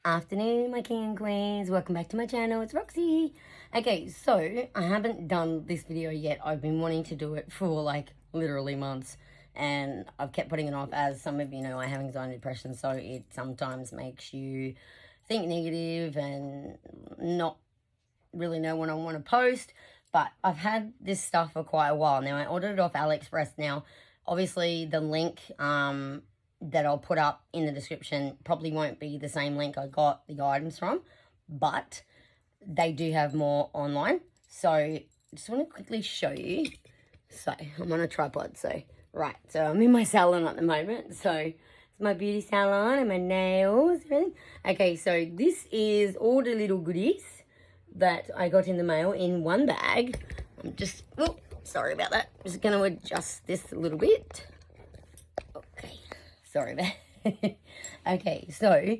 Afternoon, my king and queens. Welcome back to my channel. It's Roxy. Okay, so I haven't done this video yet. I've been wanting to do it for like literally months, and I've kept putting it off. As some of you know, I have anxiety and depression, so it sometimes makes you think negative and not really know when I want to post. But I've had this stuff for quite a while now. I ordered it off AliExpress. Now obviously the link that I'll put up in the description probably won't be the same link I got the items from, but they do have more online. So I just want to quickly show you. So I'm on a tripod, so right, so I'm in my salon at the moment. So it's my beauty salon and my nails, everything. Okay, so this is all the little goodies that I got in the mail in one bag. I'm just, oh, sorry about that. I'm just going to adjust this a little bit. Okay, sorry about that. Okay, so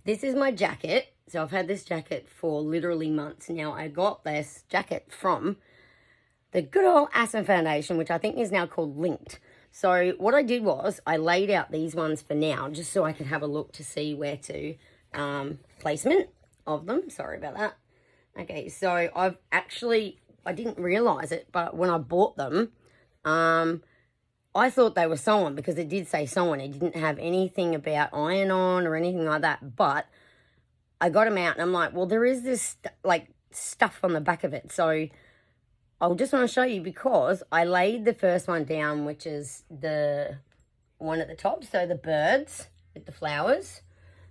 this is my jacket. So I've had this jacket for literally months now. I got this jacket from the good old Aspen Foundation, which I think is now called Linked. So what I did was I laid out these ones for now, just so I could have a look to see where to placement of them. Sorry about that. Okay, so I didn't realise it, but when I bought them, I thought they were sewn because it did say sewn. It didn't have anything about iron on or anything like that, but I got them out and I'm like, well, there is this like stuff on the back of it. So I'll just want to show you because I laid the first one down, which is the one at the top. So the birds with the flowers.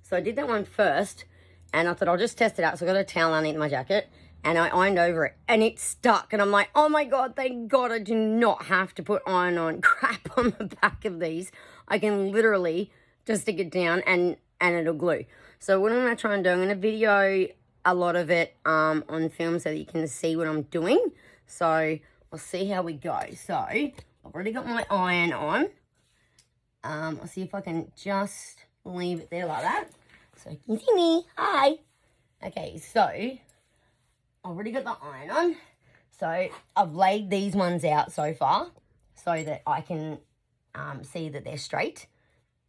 So I did that one first and I thought I'll just test it out. So I got a towel underneath my jacket and I ironed over it and it stuck. And I'm like, oh my God, thank God I do not have to put iron on crap on the back of these. I can literally just stick it down and it'll glue. So what I'm going to try and do, I'm going to video a lot of it on film so that you can see what I'm doing. So I'll see how we go. So I've already got my iron on. I'll see if I can just leave it there like that. So you can see me. Hi. Okay, so I've already got the iron on. So I've laid these ones out so far so that I can see that they're straight.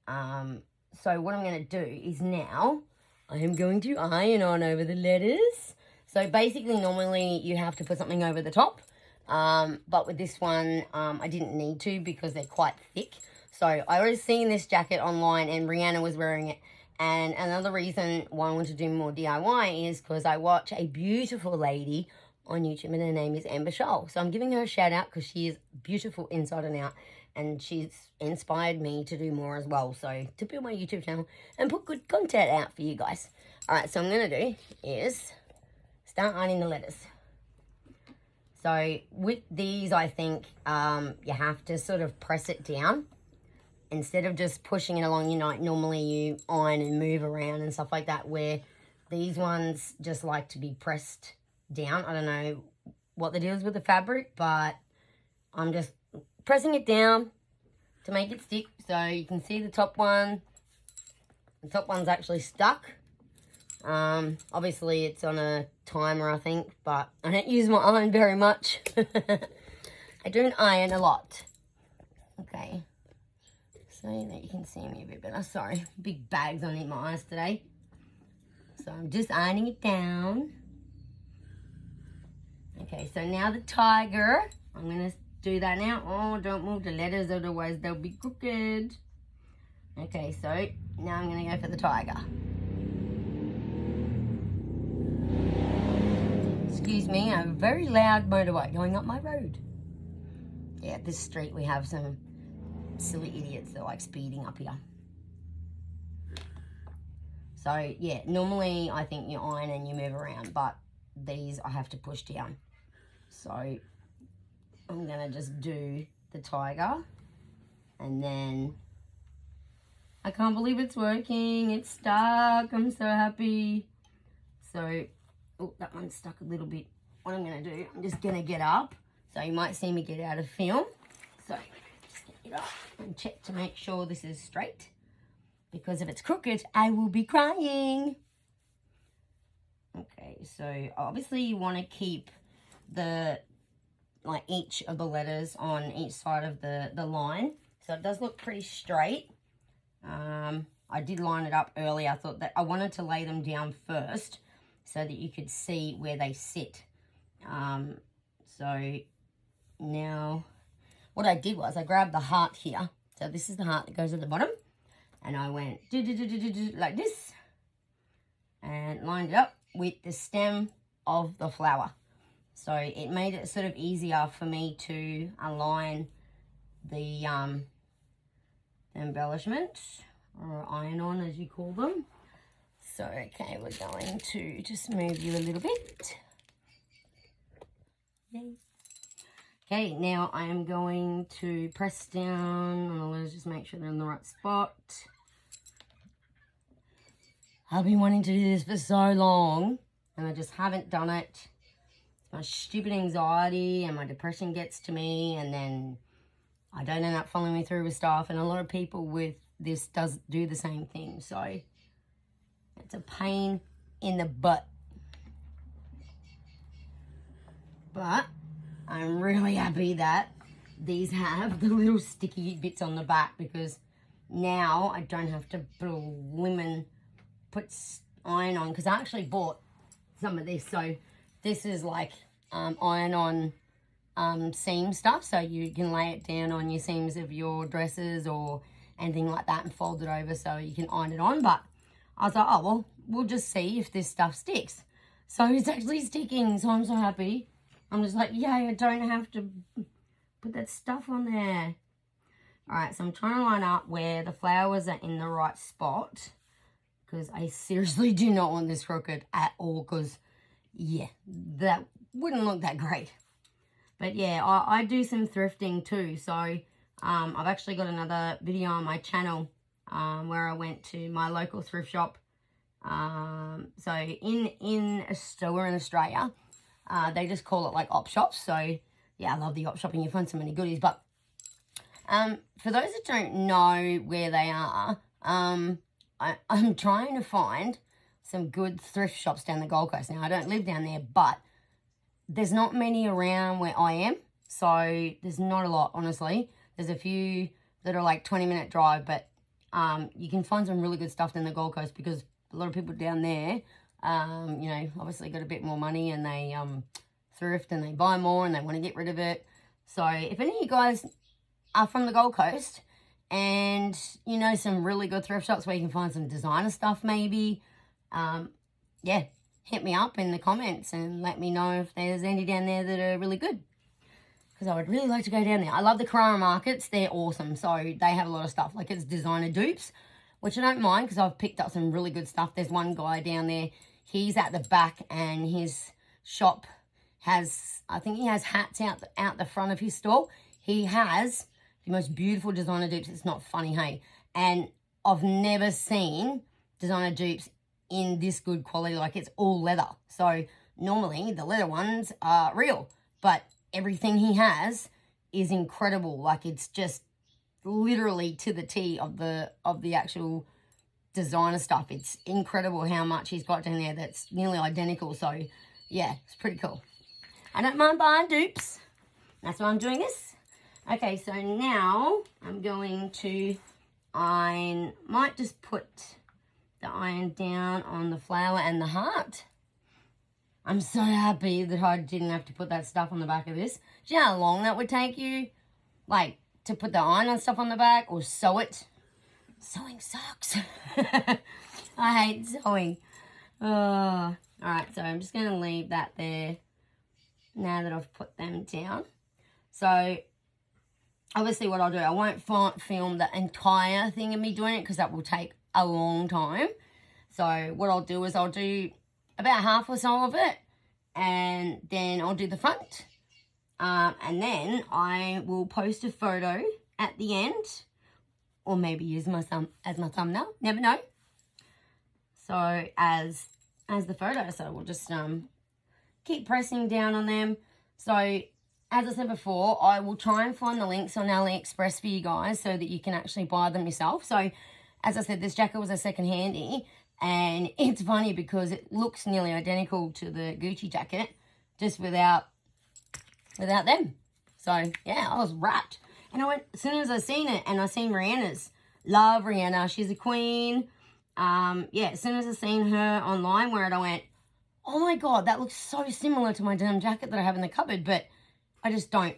So what I'm going to do is now I am going to iron on over the letters. So basically normally you have to put something over the top. But with this one I didn't need to because they're quite thick. So I was seeing this jacket online and Rihanna was wearing it. And another reason why I want to do more DIY is because I watch a beautiful lady on YouTube and her name is Amber Scholl. So I'm giving her a shout out because she is beautiful inside and out. And she's inspired me to do more as well. So to build my YouTube channel and put good content out for you guys. All right, so what I'm going to do is start ironing the letters. So with these, I think you have to sort of press it down. Instead of just pushing it along, you know, normally you iron and move around and stuff like that, where these ones just like to be pressed down. I don't know what the deal is with the fabric, but I'm just pressing it down to make it stick. So you can see the top one. The top one's actually stuck. Obviously it's on a timer, I think, but I don't use my iron very much. I don't iron a lot. Okay. So that you can see me a bit better. Sorry, big bags underneath my eyes today. So I'm just ironing it down. Okay, so now the tiger. I'm going to do that now. Oh, don't move the letters, otherwise they'll be crooked. Okay, so now I'm going to go for the tiger. Excuse me, a very loud motorbike going up my road. Yeah, this street we have some silly idiots that like speeding up here. So yeah, normally I think you iron and you move around, but these I have to push down. So I'm gonna just do the tiger, and then I can't believe it's working. It's stuck. I'm so happy. So oh, that one's stuck a little bit. What I'm gonna do, I'm just gonna get up. So you might see me get out of film. So it up and check to make sure this is straight, because if it's crooked I will be crying. Okay, so obviously you want to keep the like each of the letters on each side of the line, so it does look pretty straight. I did line it up earlier. I thought that I wanted to lay them down first so that you could see where they sit. So now what I did was I grabbed the heart here. So this is the heart that goes at the bottom. And I went like this and lined it up with the stem of the flower. So it made it sort of easier for me to align the embellishments, or iron-on as you call them. So, okay, we're going to just move you a little bit. Yay. Okay, now I am going to press down on the letters, just make sure they're in the right spot. I've been wanting to do this for so long, and I just haven't done it. My stupid anxiety and my depression gets to me, and then I don't end up following through with stuff, and a lot of people with this do the same thing. So it's a pain in the butt. But I'm really happy that these have the little sticky bits on the back, because now I don't have to blimmin' put iron on, because I actually bought some of this. So this is like iron-on seam stuff, so you can lay it down on your seams of your dresses or anything like that and fold it over so you can iron it on. But I was like, oh, well, we'll just see if this stuff sticks. So it's actually sticking, so I'm so happy. I'm just like, yay, I don't have to put that stuff on there. All right, so I'm trying to line up where the flowers are in the right spot, because I seriously do not want this crooked at all, because, yeah, that wouldn't look that great. But yeah, I do some thrifting too. So I've actually got another video on my channel where I went to my local thrift shop. So in a store in Australia, they just call it like op shops. So yeah, I love the op shopping. You find so many goodies. But for those that don't know where they are, I'm trying to find some good thrift shops down the Gold Coast. Now, I don't live down there, but there's not many around where I am, so there's not a lot, honestly. There's a few that are like 20-minute drive, but you can find some really good stuff down the Gold Coast, because a lot of people down there, you know, obviously got a bit more money, and they thrift and they buy more and they want to get rid of it. So if any of you guys are from the Gold Coast and you know some really good thrift shops where you can find some designer stuff maybe, yeah, hit me up in the comments and let me know if there's any down there that are really good, because I would really like to go down there. I love the Carrara markets. They're awesome. So they have a lot of stuff. Like, it's designer dupes, which I don't mind, because I've picked up some really good stuff. There's one guy down there. He's at the back, and his shop has, I think he has hats out the front of his store. He has the most beautiful designer dupes. It's not funny, hey? And I've never seen designer dupes in this good quality. Like, it's all leather. So normally the leather ones are real, but everything he has is incredible. Like, it's just literally to the T of the actual designer stuff. It's incredible how much he's got down there that's nearly identical. So yeah, it's pretty cool. I don't mind buying dupes. That's why I'm doing this. Okay, so now I'm going to iron, might just put the iron down on the flower and the heart. I'm so happy that I didn't have to put that stuff on the back of this. Do you know how long that would take you? Like, to put the iron on stuff on the back or sew it? Sewing sucks. I hate sewing. Oh. Alright, so I'm just going to leave that there now that I've put them down. So, obviously what I'll do, I won't film the entire thing of me doing it, because that will take a long time. So what I'll do is I'll do about half or so of it, and then I'll do the front, and then I will post a photo at the end, or maybe use my thumb as my thumbnail, never know. So as the photo, so we'll just keep pressing down on them. So as I said before, I will try and find the links on AliExpress for you guys so that you can actually buy them yourself. So as I said, this jacket was a second handy, and it's funny because it looks nearly identical to the Gucci jacket, just without them. So yeah, I was wrapped. And I went, as soon as I seen it and I seen Rihanna's Love Rihanna. She's a queen. Yeah, as soon as I seen her online wear it, I went, oh my God, that looks so similar to my denim jacket that I have in the cupboard, but I just don't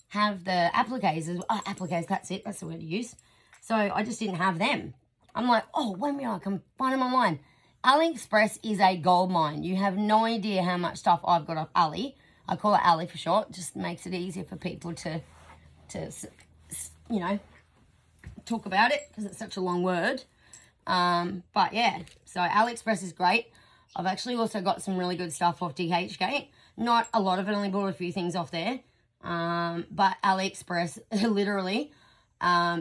have the appliques. Appliques, that's it. That's the word to use. So I just didn't have them. I'm like, oh, when I can find them online. AliExpress is a gold mine. You have no idea how much stuff I've got off Ali. I call it Ali for short. Just makes it easier for people to you know, talk about it because it's such a long word. But yeah, so AliExpress is great. I've actually also got some really good stuff off DHgate. Not a lot of it, only bought a few things off there. But AliExpress, literally,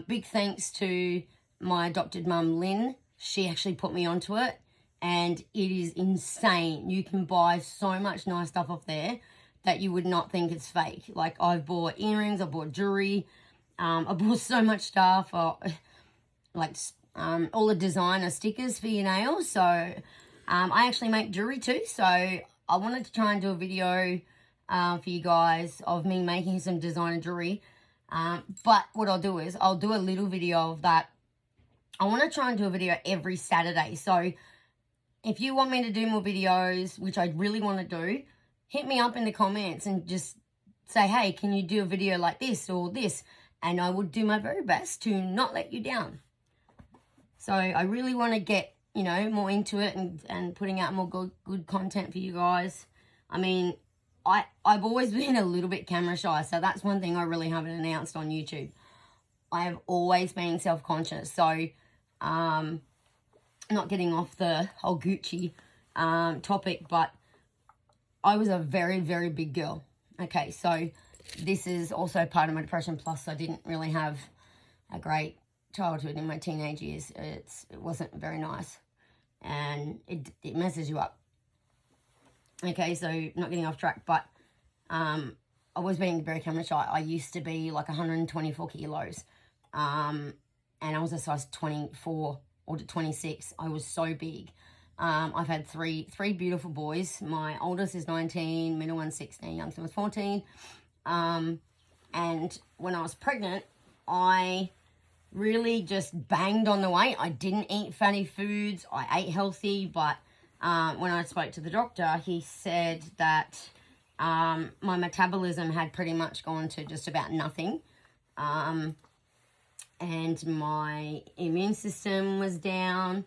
big thanks to my adopted mum, Lynn. She actually put me onto it, and it is insane. You can buy so much nice stuff off there that you would not think it's fake. Like, I've bought earrings, I've bought jewelry, I bought so much stuff, like all the designer stickers for your nails. So I actually make jewelry too, so I wanted to try and do a video for you guys of me making some designer jewelry. But what I'll do is I'll do a little video of that. I want to try and do a video every Saturday. So if you want me to do more videos, which I really want to do, hit me up in the comments and just say, hey, can you do a video like this or this? And I would do my very best to not let you down. So I really want to get, you know, more into it and putting out more good content for you guys. I mean, I've always been a little bit camera shy, so that's one thing I really haven't announced on YouTube. I have always been self-conscious, so not getting off the whole Gucci topic, but I was a very, very big girl. Okay, so this is also part of my depression, plus I didn't really have a great childhood in my teenage years. It wasn't very nice, and it messes you up. Okay, so not getting off track, but I was being very camera shy. I used to be like 124 kilos, and I was a size 24 or 26. I was so big. I've had three beautiful boys. My oldest is 19, middle one's 16, youngest was 14. And when I was pregnant, I really just banged on the weight. I didn't eat fatty foods. I ate healthy, but when I spoke to the doctor, he said that my metabolism had pretty much gone to just about nothing. And my immune system was down,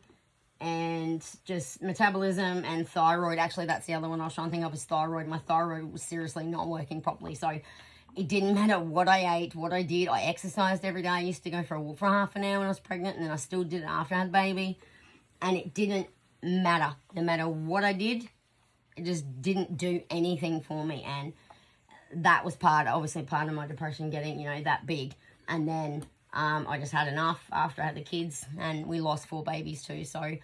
and just metabolism and thyroid. Actually, that's the other one I was trying to think of, is thyroid. My thyroid was seriously not working properly. So it didn't matter what I ate, what I did. I exercised every day. I used to go for a walk for half an hour when I was pregnant, and then I still did it after I had the baby. And it didn't matter. No matter what I did, it just didn't do anything for me. And that was obviously part of my depression, getting, you know, that big. And then I just had enough after I had the kids, and we lost 4 babies too. So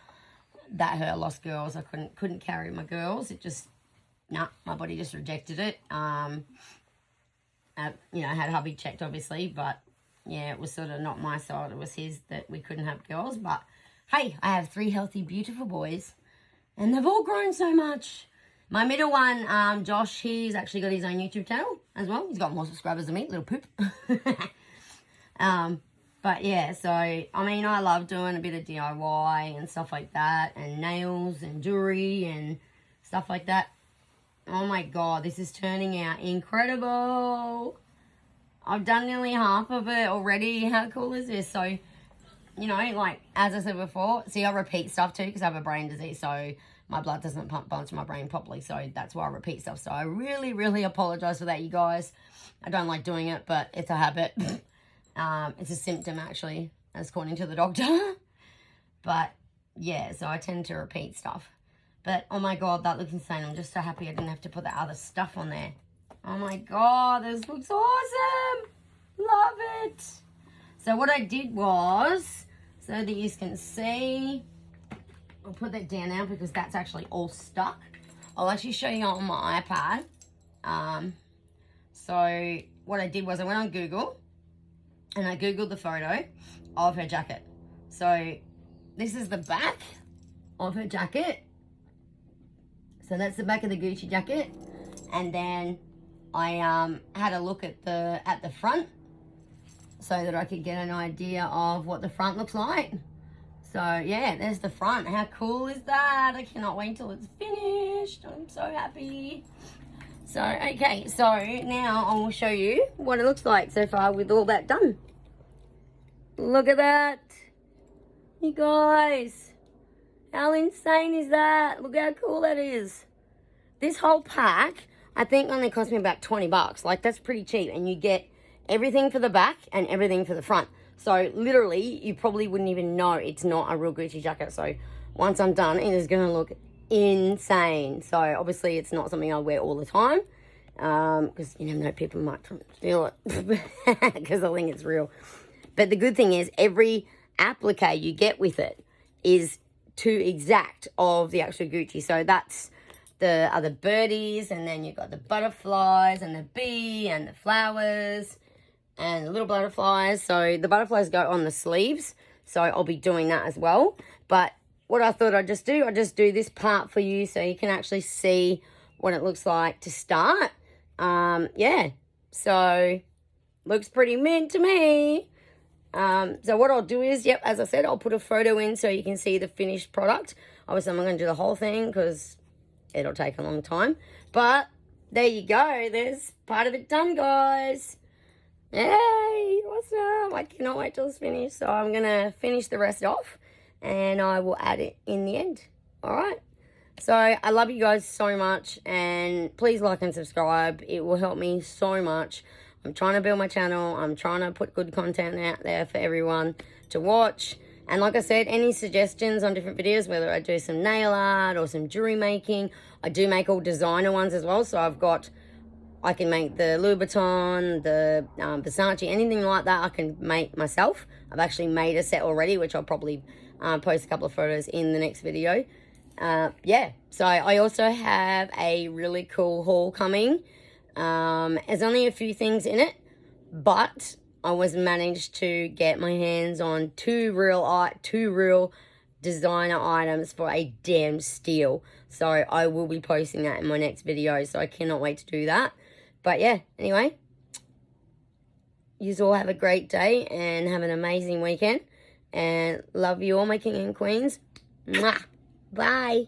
that hurt. I lost girls. I couldn't carry my girls. It just, my body just rejected it. You know, I had hubby checked, obviously, but yeah, it was sort of not my side. It was his that we couldn't have girls. But hey, I have 3 healthy, beautiful boys, and they've all grown so much. My middle one, Josh, he's actually got his own YouTube channel as well. He's got more subscribers than me, little poop. But yeah, so, I mean, I love doing a bit of DIY and stuff like that, and nails and jewelry and stuff like that. Oh my God, this is turning out incredible. I've done nearly half of it already. How cool is this? So, you know, like, as I said before, see, I repeat stuff too because I have a brain disease, so my blood doesn't pump to my brain properly, so that's why I repeat stuff. So I really, really apologise for that, you guys. I don't like doing it, but it's a habit. It's a symptom, actually, as according to the doctor. But, yeah, so I tend to repeat stuff. But, oh my God, that looks insane. I'm just so happy I didn't have to put that other stuff on there. Oh my God, this looks awesome. Love it. So what I did was, so that you can see, I'll put that down now because that's actually all stuck. I'll actually show you on my iPad. So what I did was I went on Google and I Googled the photo of her jacket. So this is the back of her jacket. So that's the back of the Gucci jacket. And then I had a look at the front. so that I could get an idea of what the front looks like. So yeah, there's the front. How cool is that? I cannot wait till it's finished. I'm so happy. So, okay, so now I will show you what it looks like so far with all that done. Look at that. You guys, how insane is that? Look how cool that is. This whole pack, I think, only cost me about 20 bucks. Like, that's pretty cheap. And you get everything for the back and everything for the front. So, literally, you probably wouldn't even know it's not a real Gucci jacket. So, once I'm done, it is going to look insane. So, obviously, it's not something I wear all the time. Because, you never know, people might steal it. Because I think it's real. But the good thing is, every applique you get with it is to exact of the actual Gucci. So, that's the other birdies, and then you've got the butterflies and the bee and the flowers and the little butterflies. So the butterflies go on the sleeves, so I'll be doing that as well. But what I thought I'd just do this part for you so you can actually see what it looks like to start. Yeah, so looks pretty mint to me. So what I'll do is, yep, as I said, I'll put a photo in so you can see the finished product. Obviously I'm not going to do the whole thing because it'll take a long time. But there you go. There's part of it done, guys. Yay! Awesome. I cannot wait till it's finished. So I'm going to finish the rest off and I will add it in the end. Alright. So I love you guys so much. And please like and subscribe. It will help me so much. I'm trying to build my channel. I'm trying to put good content out there for everyone to watch. And like I said, any suggestions on different videos, whether I do some nail art or some jewelry making, I do make all designer ones as well. So I can make the Louboutin, the Versace, anything like that I can make myself. I've actually made a set already, which I'll probably post a couple of photos in the next video. Yeah, so I also have a really cool haul coming. There's only a few things in it, but I was managed to get my hands on two real designer items for a damn steal. So I will be posting that in my next video. So I cannot wait to do that. But yeah, anyway, you all have a great day and have an amazing weekend. And love you all, my king and queens. Mwah. Bye.